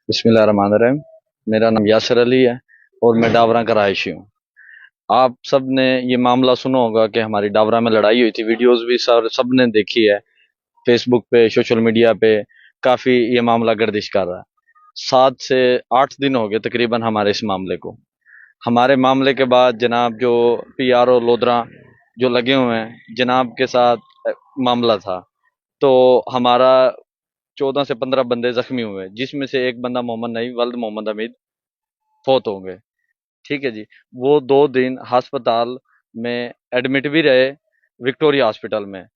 बिस्मिल्लाहिर्रहमानिर्रहीम। मेरा नाम यासर अली है और मैं डावरा का रहायशी हूँ। आप सब ने ये मामला सुना होगा कि हमारी डावरा में लड़ाई हुई थी। वीडियोस भी सब ने देखी है। फेसबुक पे, सोशल मीडिया पे काफ़ी ये मामला गर्दिश कर रहा है। 7 से 8 दिन हो गए तकरीबन हमारे इस मामले को। हमारे मामले के बाद जनाब जो PRO लोधरा जो लगे हुए हैं, जनाब के साथ मामला था। तो हमारा 14 से 15 बंदे जख्मी हुए, जिसमें से एक बंदा मोहम्मद नईम वल्द मोहम्मद हमीद फौत हो गए। ठीक है जी। वो 2 दिन अस्पताल में एडमिट भी रहे, विक्टोरिया हॉस्पिटल में,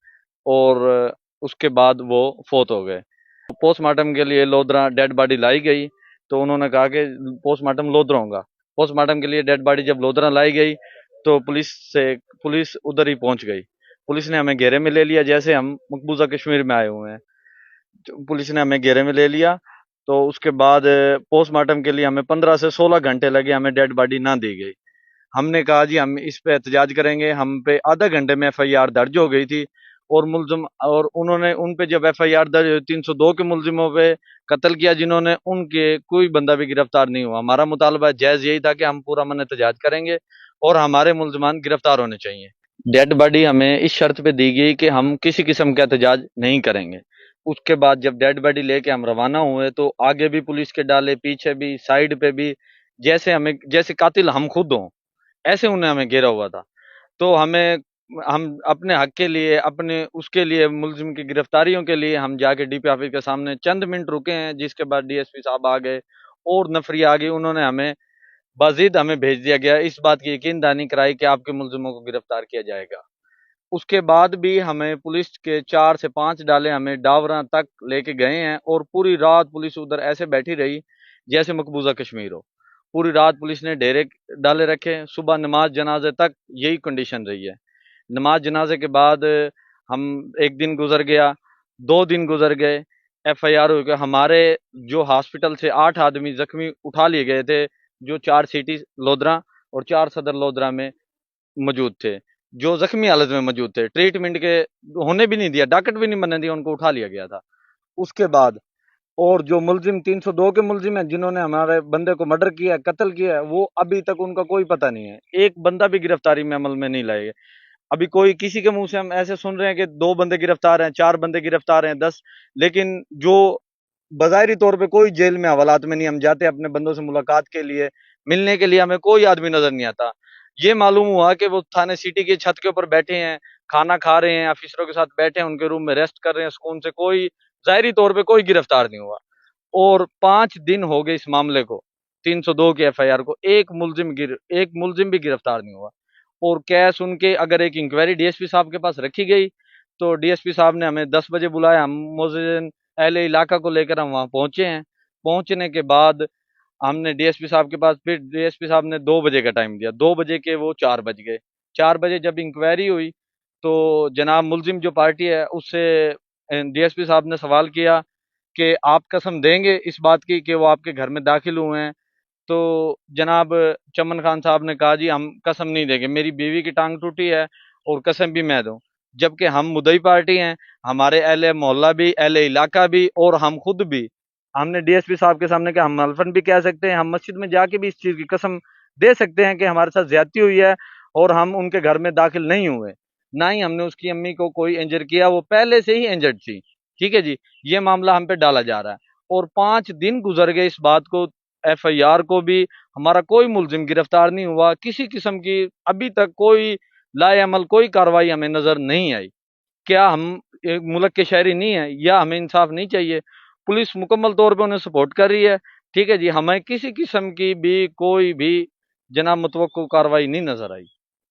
और उसके बाद वो फौत हो गए। पोस्टमार्टम के लिए लोधरा डेड बॉडी लाई गई, तो उन्होंने कहा कि पोस्टमार्टम लोधरा होगा। पोस्टमार्टम के लिए डेड बॉडी जब लोधरा लाई गई तो पुलिस उधर ही पहुंच गई। पुलिस ने हमें घेरे में ले लिया, जैसे हम मकबूजा कश्मीर में आए हुए हैं। पुलिस ने हमें घेरे में ले लिया। तो उसके बाद पोस्टमार्टम के लिए हमें 15 से 16 घंटे लगे, हमें डेड बॉडी ना दी गई। हमने कहा जी हम इस पे एहतजाज करेंगे। हम पे आधा घंटे में FIR दर्ज हो गई थी, और मुलजिम और उन्होंने उन पे जब FIR दर्ज हुई, 302 के मुलजिमों पे कत्ल किया जिन्होंने, उनके कोई बंदा भी गिरफ्तार नहीं हुआ। हमारा मुतालबा जायज़ यही था कि हम पूरा मन एहतजाज करेंगे और हमारे मुलजमान गिरफ्तार होने चाहिए। डेड बॉडी हमें इस शर्त पे दी गई कि हम किसी किस्म का एहतजाज नहीं करेंगे। उसके बाद जब डेड बॉडी लेके हम रवाना हुए तो आगे भी पुलिस के डाले, पीछे भी, साइड पे भी, जैसे कातिल हम खुद हों, ऐसे उन्हें हमें घेरा हुआ था। तो हम अपने हक के लिए, अपने उसके लिए, मुलजिम की गिरफ्तारियों के लिए हम जाके DP ऑफिस के सामने चंद मिनट रुके हैं, जिसके बाद DSP साहब आ गए और नफरी आ गई। उन्होंने हमें भेज दिया गया, इस बात की यकीन दहानी कराई कि आपके मुलजिमों को गिरफ्तार किया जाएगा। उसके बाद भी हमें पुलिस के 4 से 5 डाले हमें डावरा तक लेके गए हैं, और पूरी रात पुलिस उधर ऐसे बैठी रही जैसे मकबूजा कश्मीर हो। पूरी रात पुलिस ने डेरे डाले रखे। सुबह नमाज जनाजे तक यही कंडीशन रही है। नमाज जनाजे के बाद हम, एक दिन गुजर गया, 2 दिन गुजर गए, FIR हो गया। हमारे जो हॉस्पिटल से 8 आदमी जख्मी उठा लिए गए थे, जो 4 सिटी लोधरा और 4 सदर लोधरा में मौजूद थे, जो जख्मी हालत में मौजूद थे, ट्रीटमेंट के होने भी नहीं दिया, डॉक्टर भी नहीं बनने दिया, उनको उठा लिया गया था। उसके बाद और जो मुलजिम 302 के मुलजिम हैं, जिन्होंने हमारे बंदे को मर्डर किया, कत्ल किया है, वो अभी तक उनका कोई पता नहीं है। एक बंदा भी गिरफ्तारी में अमल में नहीं लाए गए। अभी कोई किसी के मुंह से हम ऐसे सुन रहे हैं कि 2 बंदे गिरफ्तार हैं, 4 बंदे गिरफ्तार हैं, 10, लेकिन जो बज़ाहिरी तौर पे कोई जेल में हवालात में नहीं। हम जाते अपने बंदों से मुलाकात के लिए, मिलने के लिए, हमें कोई आदमी नजर नहीं आता। ये मालूम हुआ कि वो थाने सिटी की छत के ऊपर बैठे हैं, खाना खा रहे हैं, ऑफिसरों के साथ बैठे हैं, उनके रूम में रेस्ट कर रहे हैं सुकून से। कोई जाहिरी तौर पे कोई गिरफ्तार नहीं हुआ। और 5 दिन हो गए इस मामले को, 302 के FIR को, एक मुलजिम भी गिरफ्तार नहीं हुआ। और क्या सुन के अगर एक इंक्वायरी DSP साहब के पास रखी गई, तो DSP साहब ने हमें 10 बजे बुलाया। हम मोज़ेन अहले इलाका को लेकर हम वहाँ पहुँचे हैं। पहुँचने के बाद हमने DSP साहब के पास, फिर DSP साहब ने 2 बजे का टाइम दिया। 2 बजे के वो 4 बज गए। 4 बजे जब इंक्वायरी हुई तो जनाब मुलजिम जो पार्टी है उससे DSP साहब ने सवाल किया कि आप कसम देंगे इस बात की कि वो आपके घर में दाखिल हुए हैं? तो जनाब चमन खान साहब ने कहा जी हम कसम नहीं देंगे, मेरी बीवी की टांग टूटी है और कसम भी मैं दूं। जबकि हम मुद्दई पार्टी हैं, हमारे अहले मोहल्ला भी, अहले इलाका भी, और हम खुद भी। हमने DSP साहब के सामने कहा, हम हल्फन भी कह सकते हैं, हम मस्जिद में जाके भी इस चीज़ की कसम दे सकते हैं कि हमारे साथ ज्यादती हुई है और हम उनके घर में दाखिल नहीं हुए। ना ही हमने उसकी अम्मी को कोई इंजर किया, वो पहले से ही इंजर्ड थी। ठीक है जी। ये मामला हम पे डाला जा रहा है, और 5 दिन गुजर गए इस बात को, FIR को भी हमारा कोई मुलजिम गिरफ्तार नहीं हुआ। किसी किस्म की अभी तक कोई लाएअमल कोई कार्रवाई हमें नजर नहीं आई। क्या हम एक मुल्क के शहरी नहीं है, या हमें इंसाफ नहीं चाहिए? पुलिस मुकम्मल तौर पे उन्हें सपोर्ट कर रही है। ठीक है जी। हमें किसी किस्म की भी कोई भी जनाब मुतवक्को कार्रवाई नहीं नजर आई।